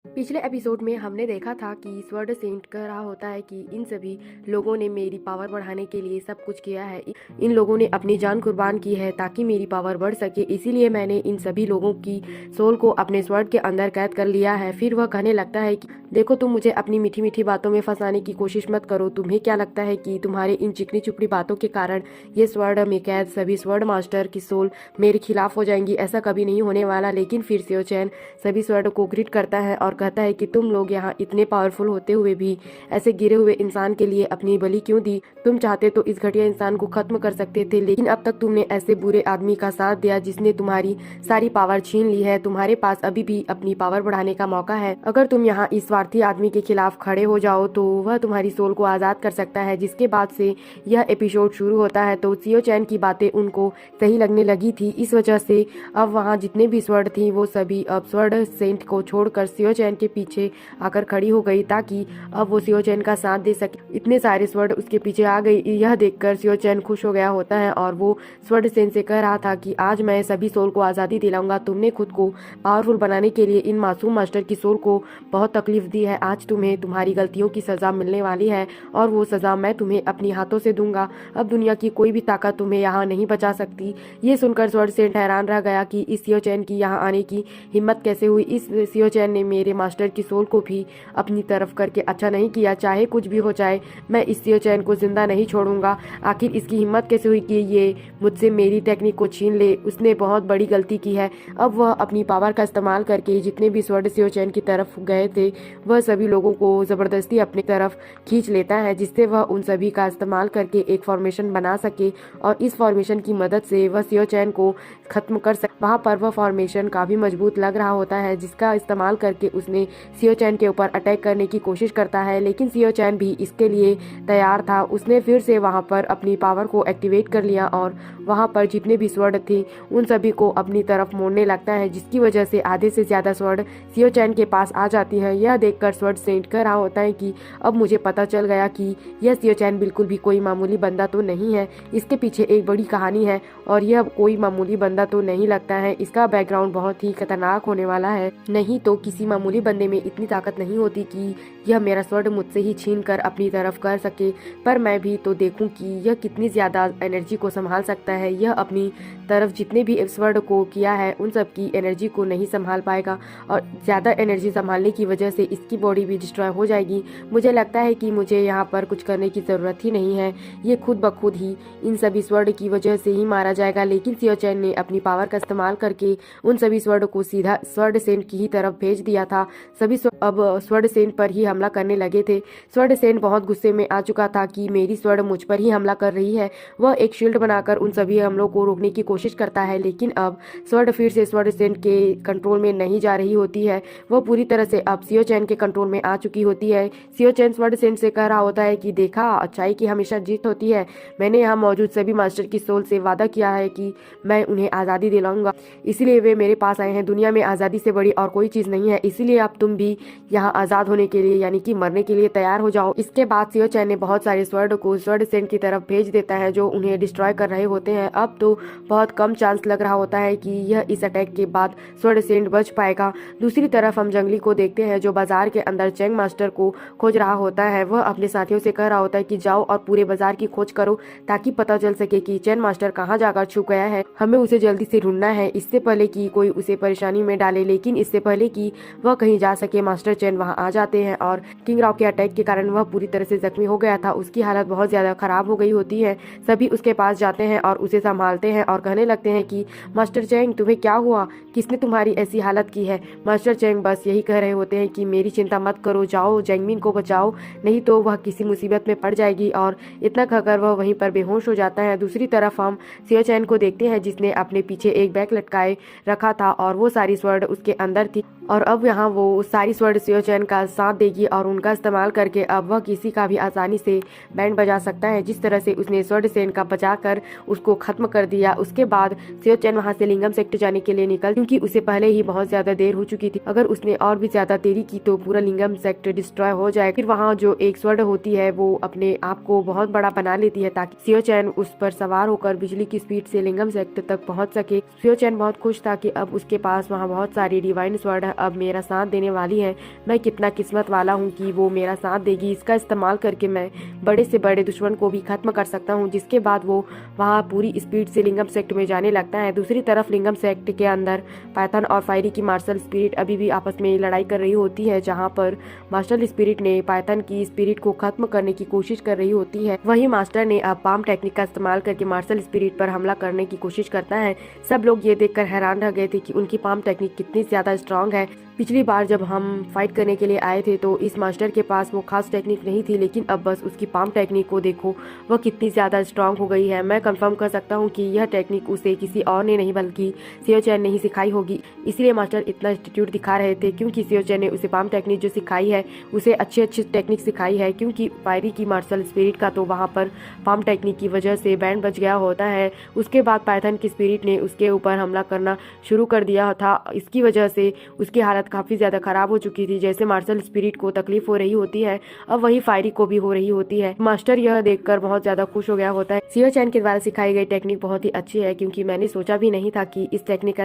पिछले एपिसोड में हमने देखा था कि स्वर्ड सेंट कह रहा होता है कि इन सभी लोगों ने मेरी पावर बढ़ाने के लिए सब कुछ किया है। इन लोगों ने अपनी जान कुर्बान की है ताकि मेरी पावर बढ़ सके, इसीलिए मैंने इन सभी लोगों की सोल को अपने स्वर्ड के अंदर कैद कर लिया है। फिर वह कहने लगता है कि देखो, तुम मुझे अपनी मीठी मीठी बातों में फंसाने की कोशिश मत करो। तुम्हें क्या लगता है कि तुम्हारे इन चिकनी चुपड़ी बातों के कारण ये स्वर्ड में कैद सभी स्वर्ड मास्टर की सोल मेरे खिलाफ हो जाएंगी? ऐसा कभी नहीं होने वाला। लेकिन फिर सियो चैन सभी स्वर्ड को ग्रिट करता है और कहता है कि तुम लोग यहाँ इतने पावरफुल होते हुए भी ऐसे गिरे हुए इंसान के लिए अपनी बलि क्यों दी? तुम चाहते तो इस घटिया इंसान को खत्म कर सकते थे, लेकिन अब तक तुमने ऐसे बुरे आदमी का साथ दिया जिसने तुम्हारी सारी पावर छीन ली है। तुम्हारे पास अभी भी अपनी पावर बढ़ाने का मौका है। अगर तुम यहाँ इस स्वार्थी आदमी के खिलाफ खड़े हो जाओ तो वह तुम्हारी सोल को आजाद कर सकता है। जिसके बाद से यह एपिसोड शुरू होता है तो सियो चैन की बातें उनको सही लगने लगी थी। इस वजह से अब वहाँ जितने भी स्वर्ड थी वो सभी अब स्वर्ड सेंट को छोड़कर सियो चैन के पीछे आकर खड़ी हो गई ताकि अब वो सियो चैन का साथ दे सके। इतने सारे स्वर्ड उसके पीछे आ गई। यह देखकर सियो चैन खुश हो गया होता है और वो स्वर्ड सेंट से कह रहा था कि आज मैं सभी सोल को आजादी दिलाऊंगा। तुमने खुद को पावरफुल बनाने के लिए इन मासूम मास्टर की सोल को बहुत तकलीफ दी है। आज तुम्हें तुम्हारी गलतियों की सजा मिलने वाली है और वो सजा मैं तुम्हें अपनी हाथों से दूंगा। अब दुनिया की कोई भी ताकत तुम्हें यहाँ नहीं बचा सकती। ये सुनकर स्वर्ड सेंट हैरान रह गया कि इस सियो चैन की यहाँ आने की हिम्मत कैसे हुई। इस सियो चैन ने मेरे मास्टर की सोल को भी अपनी तरफ करके अच्छा नहीं किया। चाहे कुछ भी हो जाए, मैं इस सियो चैन को जिंदा नहीं छोड़ूंगा। आखिर इसकी हिम्मत कैसे हुई कि ये मुझसे मेरी टेक्निक को छीन ले? उसने बहुत बड़ी गलती की है। अब वह अपनी पावर का इस्तेमाल करके जितने भी स्वर्ड सियो चैन की तरफ गए थे वह सभी लोगों को जबरदस्ती अपनी तरफ खींच लेता है, जिससे वह उन सभी का इस्तेमाल करके एक फॉर्मेशन बना सके और इस फॉर्मेशन की मदद से वह सियो चैन को खत्म कर सके। वहाँ पर वह फॉर्मेशन काफी मजबूत लग रहा होता है, जिसका इस्तेमाल करके उसने सियो चैन के ऊपर अटैक करने की कोशिश करता है। लेकिन सियो चैन भी इसके लिए तैयार था। उसने फिर से वहाँ पर अपनी पावर को एक्टिवेट कर लिया और वहाँ पर जितने भी स्वर्ड थे उन सभी को अपनी तरफ मोड़ने लगता है, जिसकी वजह से आधे से ज्यादा स्वर्ड सियो चैन के पास आ जाती है। यह देखकर स्वर्ड सेंट कह रहा होता है कि अब मुझे पता चल गया कि यह सियो चैन बिल्कुल भी कोई मामूली बंदा तो नहीं है। इसके पीछे एक बड़ी कहानी है और यह कोई मामूली बंदा तो नहीं लगता है। इसका बैकग्राउंड बहुत ही खतरनाक होने वाला है। नहीं तो किसी मामूली बंदे में इतनी ताकत नहीं होती कि यह मेरा स्वर्ड मुझसे ही छीन कर अपनी तरफ कर सके। पर मैं भी तो देखूं कि यह कितनी ज्यादा एनर्जी को संभाल सकता है। यह अपनी तरफ जितने भी स्वर्ड को किया है उन सब की एनर्जी को नहीं संभाल पाएगा और ज्यादा एनर्जी संभालने की वजह से इसकी बॉडी भी डिस्ट्रॉय हो जाएगी। मुझे लगता है कि मुझे यहाँ पर कुछ करने की जरूरत ही नहीं है। ये खुद ब खुद ही इन सभी स्वर्ड की वजह से ही मारा जाएगा। लेकिन सियो चैन ने अपनी पावर का इस्तेमाल करके उन सभी स्वर्ड को सीधा स्वर्ड सेंट की ही तरफ भेज दिया था। सभी अब स्वर्ड सेंट पर ही हमला करने लगे थे। स्वर्ड सेंट बहुत गुस्से में आ चुका था कि मेरी स्वर्ड मुझ पर ही हमला कर रही है। वह एक शील्ड बनाकर उन सभी हमलों को रोकने की कोशिश करता है, लेकिन अब स्वर्ड फिर से स्वर्ड सेंट के कंट्रोल में नहीं जा रही होती है। वह पूरी तरह से अब सियो चैन के कंट्रोल में आ चुकी होती है। सियो चैन स्वर्ड सेंट से कह रहा होता है कि देखा, अच्छाई की हमेशा जीत होती है। मैंने यहाँ मौजूद सभी मास्टर की सोल से वादा किया है कि मैं उन्हें आज़ादी दिलाऊंगा, इसीलिए वे मेरे पास आए हैं। दुनिया में आज़ादी से बड़ी और कोई चीज़ नहीं है, इसीलिए अब तुम भी यहाँ आज़ाद होने के लिए यानी कि मरने के लिए तैयार हो जाओ। इसके बाद सियो चैन ने बहुत सारे स्वर्ड को स्वर्ड सेंट की तरफ भेज देता है जो उन्हें डिस्ट्रॉय कर रहे होते हैं। अब तो बहुत कम चांस लग रहा होता है कि यह इस अटैक के बाद स्वर्ड सेंट बच पाएगा। दूसरी तरफ हम जंगली को देखते हैं जो बाजार के अंदर चैंग मास्टर को खोज रहा होता है। वह अपने साथियों से कह रहा होता है कि जाओ और पूरे बाजार की खोज करो ताकि पता चल सके कि चैन मास्टर कहाँ जाकर छुप गया है। हमें उसे जल्दी से ढूंढना है इससे पहले कि कोई उसे परेशानी में डाले। लेकिन इससे पहले कि वह कहीं जा सके मास्टर चैन वहां आ जाते हैं और किंग राव के अटैक के कारण वह पूरी तरह से जख्मी हो गया था। उसकी हालत बहुत ज्यादा खराब हो गई होती है। सभी उसके पास जाते हैं और उसे संभालते हैं और कहने लगते हैं कि मास्टर चैंग, तुम्हें क्या हुआ? किसने तुम्हारी ऐसी हालत की है? मास्टर चैंग बस यही कह रहे होते हैं कि मेरी चिंता मत करो, जाओ जैंगमिन को बचाओ, नहीं तो वह किसी मुसीबत में पड़ जाएगी। और इतना कहकर वह वहीं पर बेहोश हो जाता है। दूसरी तरफ हम सियो चैन को देखते हैं जिसने अपने पीछे एक बैग लटकाए रखा था और वो सारी स्वर्ड उसके अंदर थी और अब यहाँ वो सारी स्वर्ड सियो चैन का साथ देगी और उनका इस्तेमाल करके अब वह किसी का भी आसानी से बैंड बजा सकता है। जिस तरह से उसने स्वर्ड सेन का बचाकर उसको खत्म कर दिया। उसके बाद सियो चैन वहाँ से लिंगम सेक्टर जाने के लिए निकल, क्योंकि उसे पहले ही बहुत ज्यादा देर हो चुकी थी। अगर उसने और भी ज्यादा देरी की तो पूरा लिंगम सेक्टर डिस्ट्रॉय हो जाए। फिर वहाँ जो एक स्वर्ड होती है वो अपने आप को बहुत बड़ा बना लेती है ताकि सियो चैन उस पर सवार होकर बिजली की स्पीड से लिंगम सेक्टर तक पहुँच सके। सियो चैन बहुत खुश था कि अब उसके पास वहाँ बहुत सारी डिवाइन स्वर्ड है। अब मेरा साथ देने वाली है। मैं कितना किस्मत वाला हूँ कि वो मेरा साथ देगी। इसका इस्तेमाल करके मैं बड़े से बड़े दुश्मन को भी खत्म कर सकता हूँ। जिसके बाद वो वहाँ पूरी स्पीड से लिंगम सेक्ट में जाने लगता है। दूसरी तरफ लिंगम सेक्ट के अंदर पाइथन और फायरी की मार्शल स्पिरिट अभी भी आपस में लड़ाई कर रही होती है, जहाँ पर मार्शल स्पिरिट ने पाइथन की स्पिरिट को खत्म करने की कोशिश कर रही होती है। वहीं मास्टर ने अब पाम टेक्निक का इस्तेमाल करके मार्शल स्पिरिट पर हमला करने की कोशिश करता है। सब लोग ये देखकर हैरान रह गए थे कि उनकी पाम टेक्निक कितनी ज्यादा स्ट्रांग है। पिछली बार जब हम फाइट करने के लिए आए थे तो इस मास्टर के पास वो खास टेक्निक नहीं थी, लेकिन अब बस उसकी पाम टेक्निक को देखो, वह कितनी ज़्यादा स्ट्रांग हो गई है। मैं कंफर्म कर सकता हूँ कि यह टेक्निक उसे किसी और ने नहीं बल्कि सियो चैन ने ही सिखाई होगी। इसलिए मास्टर इतना एटीट्यूड दिखा रहे थे क्योंकि सियो चैन ने उसे पाम टेक्निक जो सिखाई है उसे अच्छी अच्छी टेक्निक सिखाई है। क्योंकि फायरी की मार्शल स्पिरिट का तो वहाँ पर पाम टेक्निक की वजह से बैंड बच गया होता है। उसके बाद पाइथन की स्पिरिट ने उसके ऊपर हमला करना शुरू कर दिया था। इसकी वजह से उसकी हालत काफ़ी ज़्यादा खराब हो चुकी थी। जैसे मार्शल स्पिरिट को तकलीफ हो रही होती है, अब वही फायरी को भी हो रही होती है। मास्टर यह देखकर बहुत ज्यादा खुश हो गया होता है। सियो चैन के द्वारा सिखाई गई टेक्निक बहुत ही अच्छी है, क्योंकि मैंने सोचा भी नहीं था कि इस टेक्निक का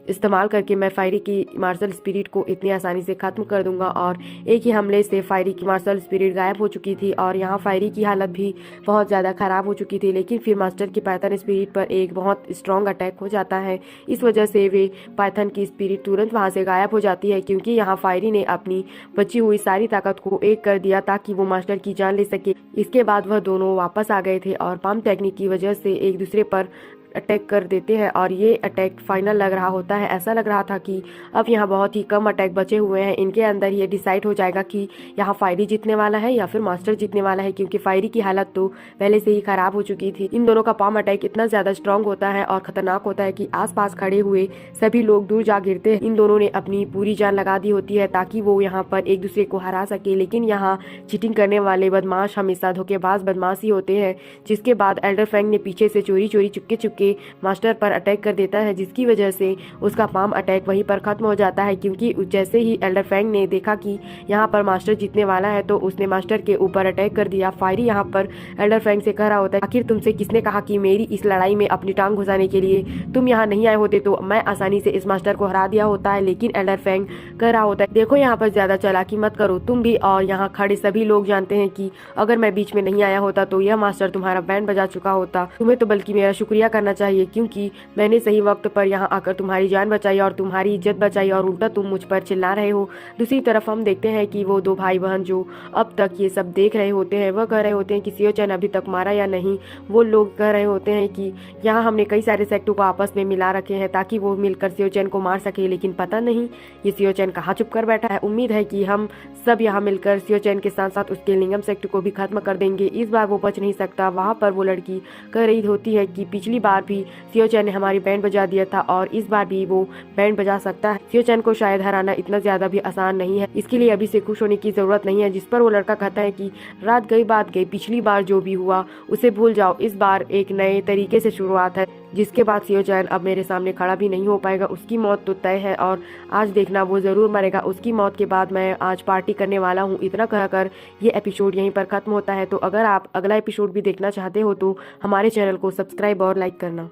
इस्तेमाल करके मैं फायरी की मार्शल स्पिरिट को इतनी आसानी से खत्म कर दूंगा। और एक ही हमले से फायरी की मार्शल स्पिरिट गायब हो चुकी थी और यहाँ फायरी की हालत भी बहुत ज्यादा खराब हो चुकी थी। लेकिन फिर मास्टर की पाइथन स्पिरिट पर एक बहुत स्ट्रॉन्ग अटैक हो जाता है। इस वजह से वे पाइथन की स्पिरिट तुरंत वहां से गायब हो जाती है, क्योंकि यहाँ फायरी ने अपनी बची हुई सारी ताकत को एक कर दिया ताकि वो मास्टर की जान ले सके। इसके बाद वह दोनों वापस आ गए थे और पाम टेक्निक की वजह से एक दूसरे पर अटैक कर देते हैं और ये अटैक फाइनल लग रहा होता है। ऐसा लग रहा था कि अब यहाँ बहुत ही कम अटैक बचे हुए हैं। इनके अंदर ये डिसाइड हो जाएगा कि यहाँ फायरी जीतने वाला है या फिर मास्टर जीतने वाला है, क्योंकि फायरी की हालत तो पहले से ही खराब हो चुकी थी। इन दोनों का पाम अटैक इतना ज्यादा स्ट्रांग होता है और खतरनाक होता है कि आसपास खड़े हुए सभी लोग दूर जा गिरते हैं। इन दोनों ने अपनी पूरी जान लगा दी होती है ताकि वो यहाँ पर एक दूसरे को हरा सके। लेकिन यहाँ चीटिंग करने वाले बदमाश हमेशा धोखेबाज बदमाश ही होते हैं। जिसके बाद एल्डर फैंग ने पीछे से चोरी चोरी चुपके चुपके मास्टर पर अटैक कर देता है, जिसकी वजह से उसका पाम अटैक वहीं पर खत्म हो जाता है। क्योंकि जैसे ही एल्डर फैंग ने देखा कि यहाँ पर मास्टर जीतने वाला है तो उसने मास्टर के ऊपर अटैक कर दिया। फायरी यहाँ पर एल्डर फैंग से कह रहा होता है, आखिर तुमसे किसने कहा कि मेरी इस लड़ाई में अपनी टांग घुसाने के लिए तुम यहाँ नहीं आए होते तो मैं आसानी से इस मास्टर को हरा दिया होता है। लेकिन एल्डर फैंग कह रहा होता है, देखो यहाँ पर ज्यादा चालाकी मत करो तुम भी, और यहाँ खड़े सभी लोग जानते हैं कि अगर मैं बीच में नहीं आया होता तो यह मास्टर तुम्हारा बैंड बजा चुका होता। तुम्हें तो बल्कि मेरा शुक्रिया करना चाहिए, क्योंकि मैंने सही वक्त पर यहाँ आकर तुम्हारी जान बचाई और तुम्हारी इज्जत बचाई और उल्टा तुम मुझ पर चिल्ला रहे हो। दूसरी तरफ हम देखते हैं कि वो दो भाई बहन जो अब तक ये सब देख रहे होते हैं, वह कह रहे होते हैं कि सियो चैन अभी तक मारा या नहीं। वो लोग कह रहे होते हैं कि यहाँ हमने कई सारे सेक्टों को आपस में मिला रखे हैं ताकि वो मिलकर सियो चैन को मार सके, लेकिन पता नहीं ये सियो चैन कहाँ छुप कर बैठा है। उम्मीद है कि हम सब यहाँ मिलकर सियो चैन के साथ साथ उसके लिंगम सेक्ट को भी खत्म कर देंगे। इस बार वो बच नहीं सकता। वहाँ पर वो लड़की कह रही होती है कि पिछली बार भी सियो चैन ने हमारी बैंड बजा दिया था और इस बार भी वो बैंड बजा सकता है। सियो चैन को शायद हराना इतना ज्यादा भी आसान नहीं है, इसके लिए अभी से खुश होने की जरूरत नहीं है। जिस पर वो लड़का कहता है कि रात गई बात गई, पिछली बार जो भी हुआ उसे भूल जाओ, इस बार एक नए तरीके से शुरुआत है। जिसके बाद सियो चैन अब मेरे सामने खड़ा भी नहीं हो पाएगा, उसकी मौत तो तय है और आज देखना वो जरूर मरेगा। उसकी मौत के बाद मैं आज पार्टी करने वाला हूँ। इतना कहकर ये एपिसोड यहीं पर खत्म होता है। तो अगर आप अगला एपिसोड भी देखना चाहते हो तो हमारे चैनल को सब्सक्राइब और लाइक करना।